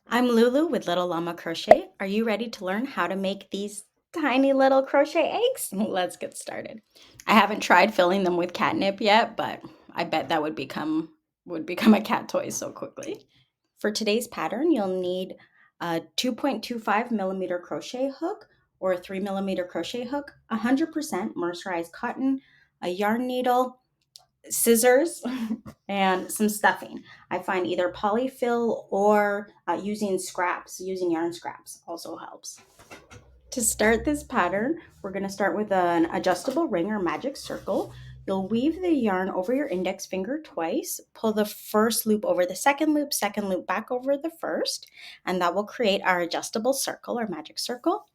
I'm Lulu with Little Llama Crochet. Are you ready to learn how to make these tiny little crochet eggs? Let's get started. I haven't tried filling them with catnip yet, but I bet that would become a cat toy so quickly. For today's pattern, you'll need a 2.25 millimeter crochet hook or a 3 millimeter crochet hook, 100% mercerized cotton, a yarn needle, scissors, and some stuffing. I find either polyfill or using yarn scraps also helps. To start this pattern, we're going to start with an adjustable ring or magic circle. You'll weave the yarn over your index finger twice, pull the first loop over the second loop back over the first, and that will create our adjustable circle or magic circle.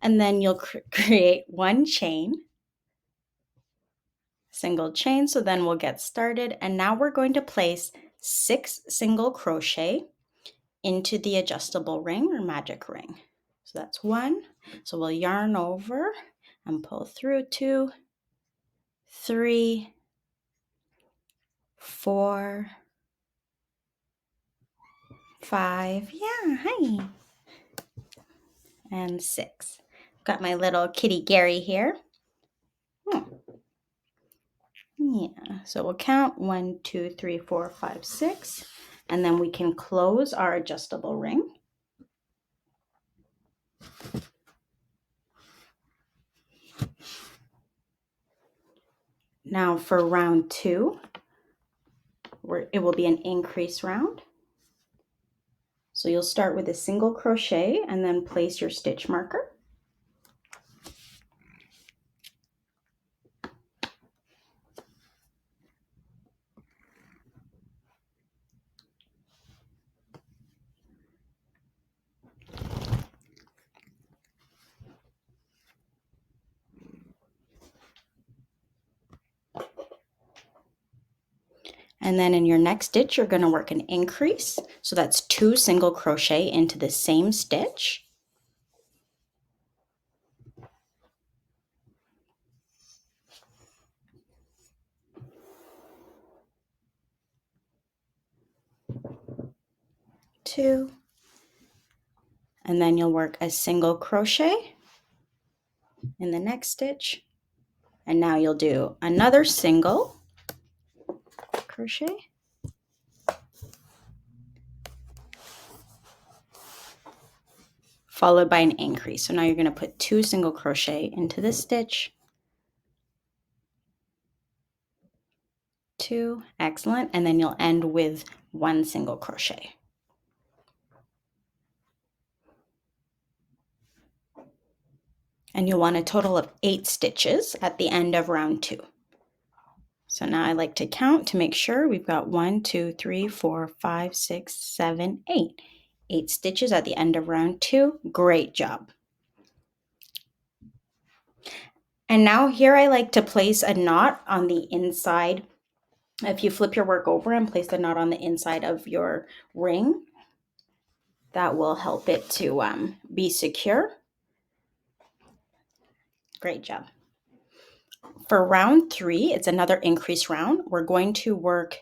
And then you'll create one chain, single chain. So then we'll get started. And now we're going to place 6 single crochet into the adjustable ring or magic ring. So that's 1. So we'll yarn over and pull through 2, 3, 4, 5, hi, and 6. Got my little kitty Gary here. Yeah, so we'll count 1, 2, 3, 4, 5, 6, and then we can close our adjustable ring. Now for round 2, it will be an increase round. So you'll start with a single crochet and then place your stitch marker. And then in your next stitch, you're going to work an increase. So that's 2 single crochet into the same stitch. Two. And then you'll work a single crochet in the next stitch. And now you'll do another single crochet. Followed by an increase. So now you're going to put 2 single crochet into this stitch. 2, excellent, and then you'll end with 1 single crochet. And you'll want a total of 8 stitches at the end of round 2. So now I like to count to make sure we've got 1, 2, 3, 4, 5, 6, 7, 8. 8 stitches at the end of round 2. Great job. And now here I like to place a knot on the inside. If you flip your work over and place the knot on the inside of your ring, that will help it to be secure. Great job. For round 3, it's another increase round. We're going to work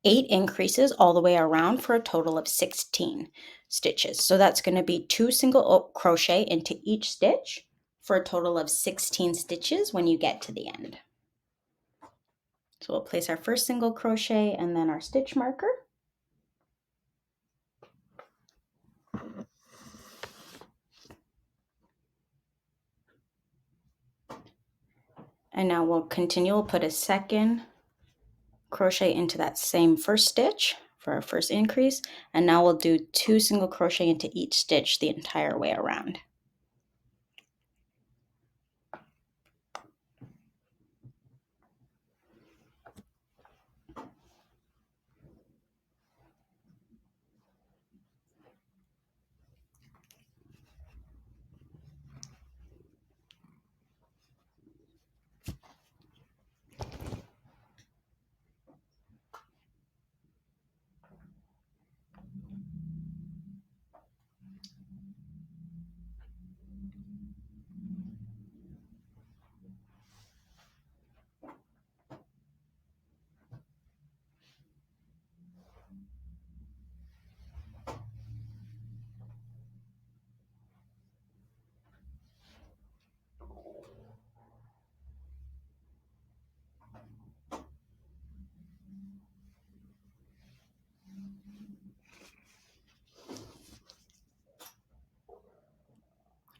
8 increases all the way around for a total of 16 stitches. So that's going to be 2 single crochet into each stitch for a total of 16 stitches when you get to the end. So we'll place our first single crochet and then our stitch marker. And now we'll continue. We'll put a second crochet into that same first stitch for our first increase. And now we'll do 2 single crochet into each stitch the entire way around.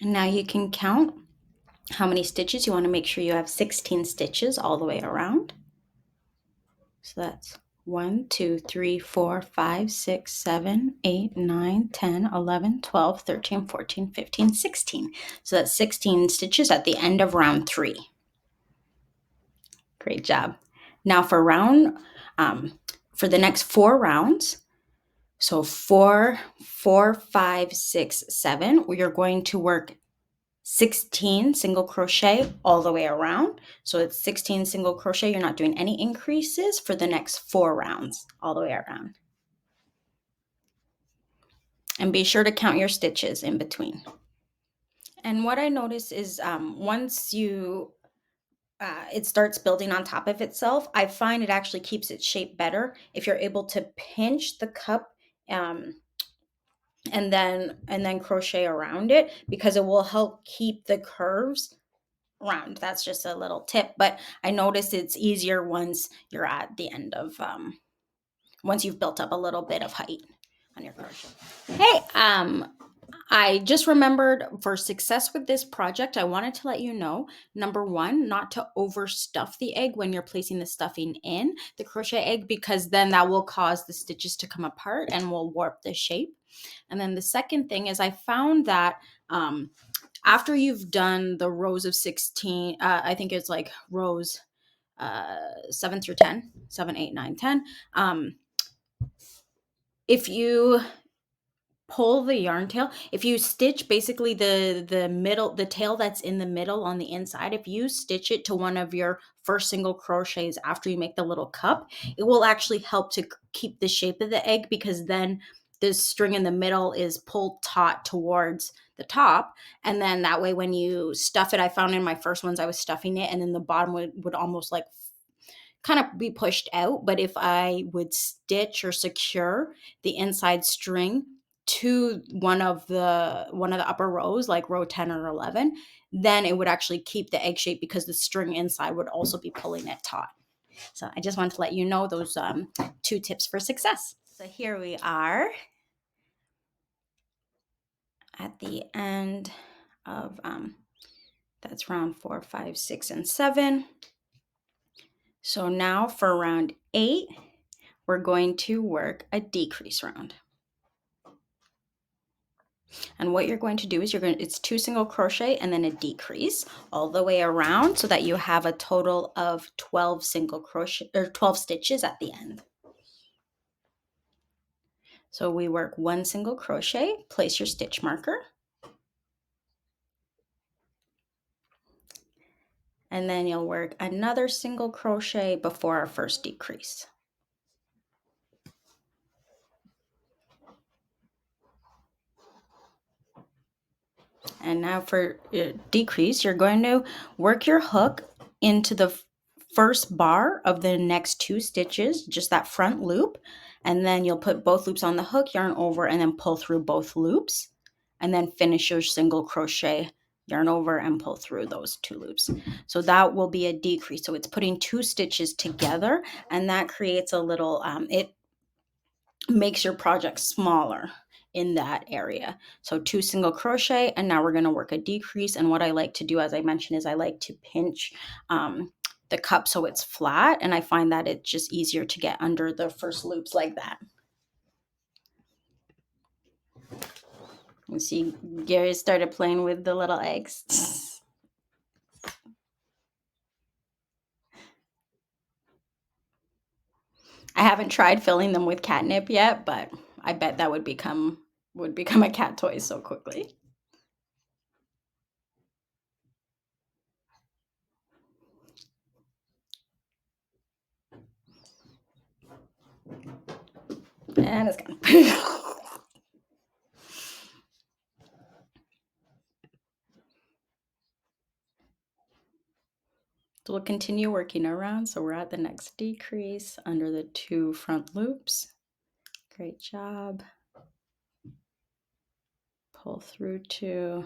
And now you can count how many stitches. You want to make sure you have 16 stitches all the way around. So that's 1, 2, 3, 4, 5, 6, 7, 8, 9, 10, 11, 12, 13, 14, 15, 16. So that's 16 stitches at the end of round 3. Great job. Now for for the next 4 rounds, so 4, 4, 5, 6, 7, you're going to work 16 single crochet all the way around. So it's 16 single crochet. You're not doing any increases for the next 4 rounds all the way around. And be sure to count your stitches in between. And what I notice is once it starts building on top of itself, I find it actually keeps its shape better if you're able to pinch the cup and then crochet around it, because it will help keep the curves round. That's just a little tip, but I notice it's easier once you're at the end of once you've built up a little bit of height on your crochet. Hey, I just remembered, for success with this project, I wanted to let you know, number 1, not to overstuff the egg when you're placing the stuffing in the crochet egg, because then that will cause the stitches to come apart and will warp the shape. And then the second thing is, I found that after you've done the rows of 16, I think it's like rows 7 through 10, 7, 8, 9, 10. If you pull the yarn tail, if you stitch basically the middle, the tail that's in the middle on the inside, if you stitch it to one of your first single crochets after you make the little cup, it will actually help to keep the shape of the egg, because then the string in the middle is pulled taut towards the top, and then that way when you stuff it, I found in my first ones I was stuffing it and then the bottom would almost like kind of be pushed out. But if I would stitch or secure the inside string to one of the upper rows, like row 10 or 11, then it would actually keep the egg shape, because the string inside would also be pulling it taut. So I just wanted to let you know those 2 tips for success. So here we are at the end of that's round 4, 5, 6, and 7. So now for round 8, we're going to work a decrease round. And what you're going to do is it's 2 single crochet and then a decrease all the way around, so that you have a total of 12 single crochet or 12 stitches at the end. So we work 1 single crochet, place your stitch marker, and then you'll work another single crochet before our first decrease. And now for your decrease, you're going to work your hook into the first bar of the next 2 stitches, just that front loop, and then you'll put both loops on the hook, yarn over, and then pull through both loops, and then finish your single crochet, yarn over, and pull through those 2 loops. So that will be a decrease. So it's putting 2 stitches together, and that creates a little, it makes your project smaller in that area. So 2 single crochet, and now we're going to work a decrease. And what I like to do, as I mentioned, is I like to pinch the cup so it's flat, and I find that it's just easier to get under the first loops like that. You see Gary started playing with the little eggs. I haven't tried filling them with catnip yet, but I bet that would become a cat toy so quickly. And it's gone. So we'll continue working around. So we're at the next decrease under the 2 front loops. Great job. Pull through 2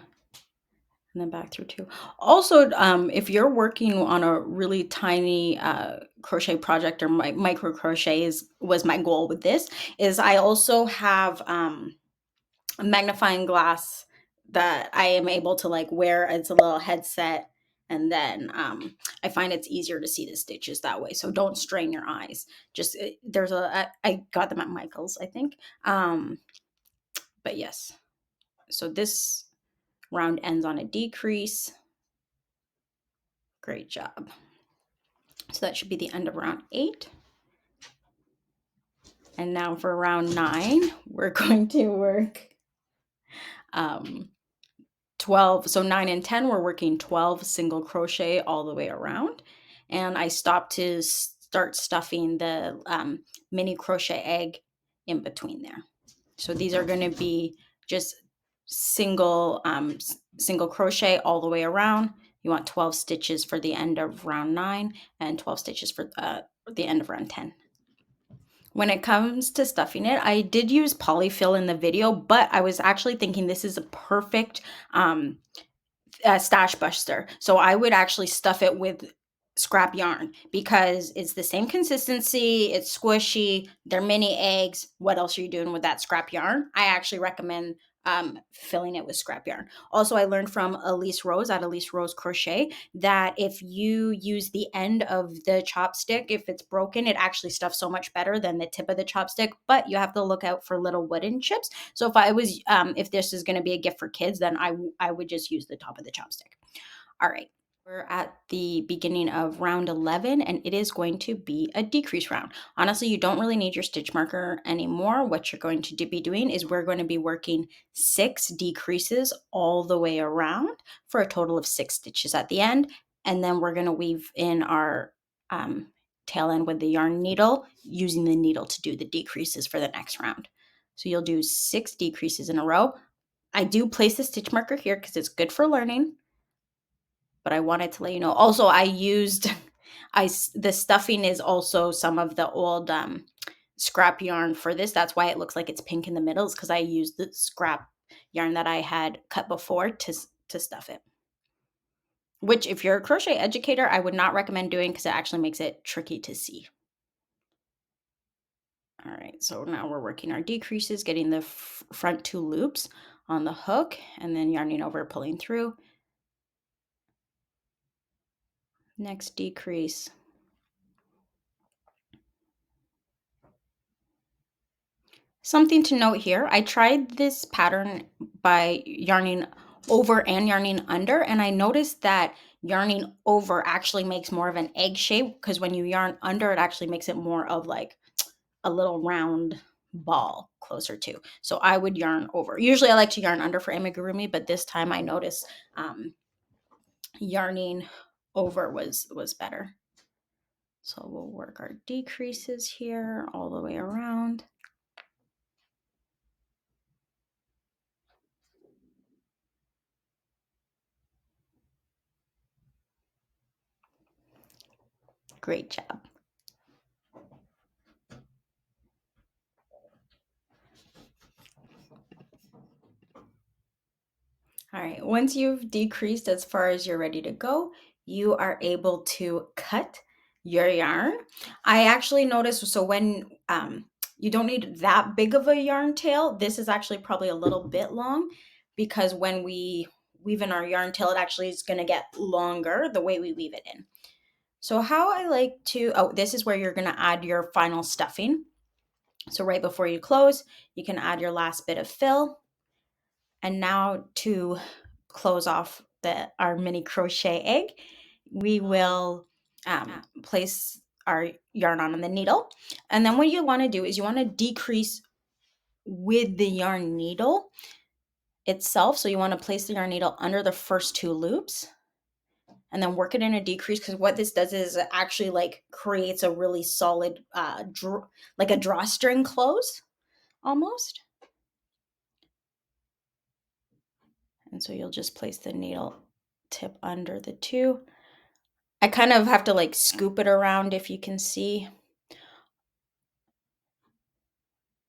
and then back through 2. Also, if you're working on a really tiny crochet project, or micro crochet was my goal with this, is I also have a magnifying glass that I am able to like wear as a little headset. And then I find it's easier to see the stitches that way. So don't strain your eyes. Just I got them at Michael's, I think. But yes, so this round ends on a decrease. Great job. So that should be the end of round 8. And now for round 9, we're going to work 12. So 9 and 10, we're working 12 single crochet all the way around. And I stopped to start stuffing the mini crochet egg in between there. So these are going to be just single crochet all the way around. You want 12 stitches for the end of round 9 and 12 stitches for the end of round 10. When it comes to stuffing it, I did use polyfill in the video, but I was actually thinking this is a perfect stash buster. So I would actually stuff it with scrap yarn because it's the same consistency, it's squishy, they're mini eggs. What else are you doing with that scrap yarn? I actually recommend filling it with scrap yarn. Also, I learned from Elise Rose at Elise Rose Crochet that if you use the end of the chopstick, if it's broken, it actually stuffs so much better than the tip of the chopstick, but you have to look out for little wooden chips. So if this is going to be a gift for kids, then I would just use the top of the chopstick. All right. We're at the beginning of round 11, and it is going to be a decrease round. Honestly, you don't really need your stitch marker anymore. What you're going to be doing is we're going to be working 6 decreases all the way around for a total of 6 stitches at the end. And then we're going to weave in our tail end with the yarn needle, using the needle to do the decreases for the next round. So you'll do 6 decreases in a row. I do place the stitch marker here because it's good for learning. But I wanted to let you know. Also, the stuffing is also some of the old scrap yarn for this. That's why it looks like it's pink in the middle, is because I used the scrap yarn that I had cut before to stuff it. Which, if you're a crochet educator, I would not recommend doing because it actually makes it tricky to see. All right, so now we're working our decreases, getting the front 2 loops on the hook, and then yarning over, pulling through. Next decrease. Something to note here, I tried this pattern by yarning over and yarning under, and I noticed that yarning over actually makes more of an egg shape, because when you yarn under, it actually makes it more of like a little round ball closer to. So I would yarn over. Usually I like to yarn under for amigurumi, but this time I noticed yarning over was better. So we'll work our decreases here all the way around. Great job. All right, once you've decreased as far as you're ready to go, you are able to cut your yarn. I actually noticed, so when you don't need that big of a yarn tail, this is actually probably a little bit long, because when we weave in our yarn tail, it actually is going to get longer the way we weave it in. So how I like to, this is where you're going to add your final stuffing. So right before you close, you can add your last bit of fill. And now to close off our mini crochet egg, we will place our yarn on the needle. And then what you want to do is you want to decrease with the yarn needle itself. So you want to place the yarn needle under the first 2 loops and then work it in a decrease, because what this does is it actually like creates a really solid like a drawstring close almost. And so you'll just place the needle tip under the 2. I kind of have to like scoop it around, if you can see.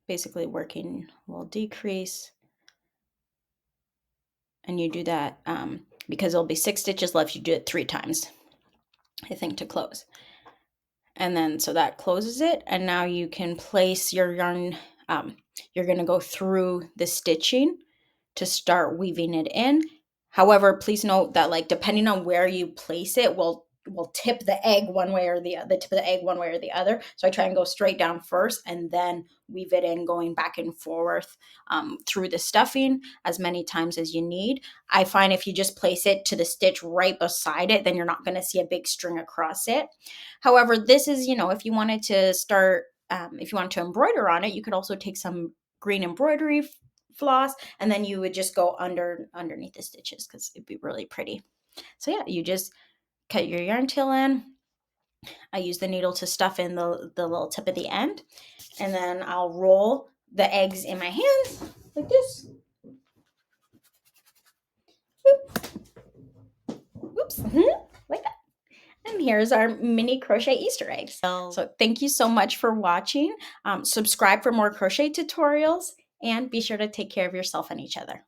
Basically working a little decrease. And you do that because there'll be 6 stitches left. You do it 3 times, I think, to close. And then so that closes it. And now you can place your yarn. You're going to go through the stitching to start weaving it in. However, please note that like depending on where you place it will tip the egg one way or the tip of the egg one way or the other. So I try and go straight down first and then weave it in, going back and forth through the stuffing as many times as you need. I find if you just place it to the stitch right beside it, then you're not going to see a big string across it. However, this is, you know, if you wanted to start, if you wanted to embroider on it, you could also take some green embroidery floss and then you would just go underneath the stitches because it'd be really pretty. So yeah, you just cut your yarn tail in. I use the needle to stuff in the little tip at the end, and then I'll roll the eggs in my hands like this. Whoops, like that. And here's our mini crochet Easter eggs. So thank you so much for watching. Subscribe for more crochet tutorials and be sure to take care of yourself and each other.